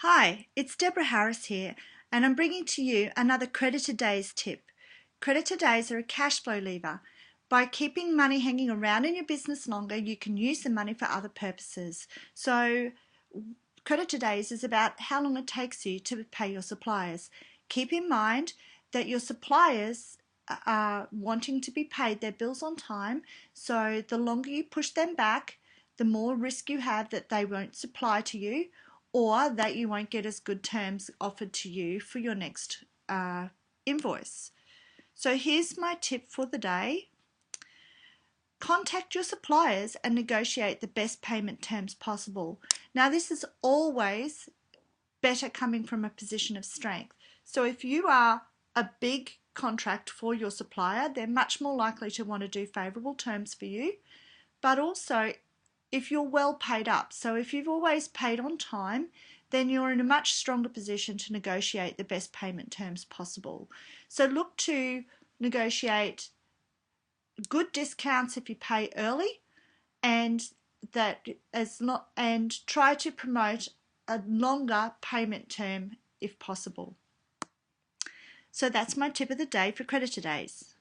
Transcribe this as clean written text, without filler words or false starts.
Hi, it's Deborah Harris here, and I'm bringing to you another Creditor Days tip. Creditor Days are a cash flow lever. By keeping money hanging around in your business longer, you can use the money for other purposes. So, Creditor Days is about how long it takes you to pay your suppliers. Keep in mind that your suppliers are wanting to be paid their bills on time, so the longer you push them back, the more risk you have that they won't supply to you or that you won't get as good terms offered to you for your next invoice. So here's my tip for the day. Contact your suppliers and negotiate the best payment terms possible. Now, this is always better coming from a position of strength. So if you are a big contract for your supplier, they're much more likely to want to do favourable terms for you. But also, if you're well paid up, so if you've always paid on time, then you're in a much stronger position to negotiate the best payment terms possible. So look to negotiate good discounts if you pay early, and try to promote a longer payment term if possible. So that's my tip of the day for Creditor Days.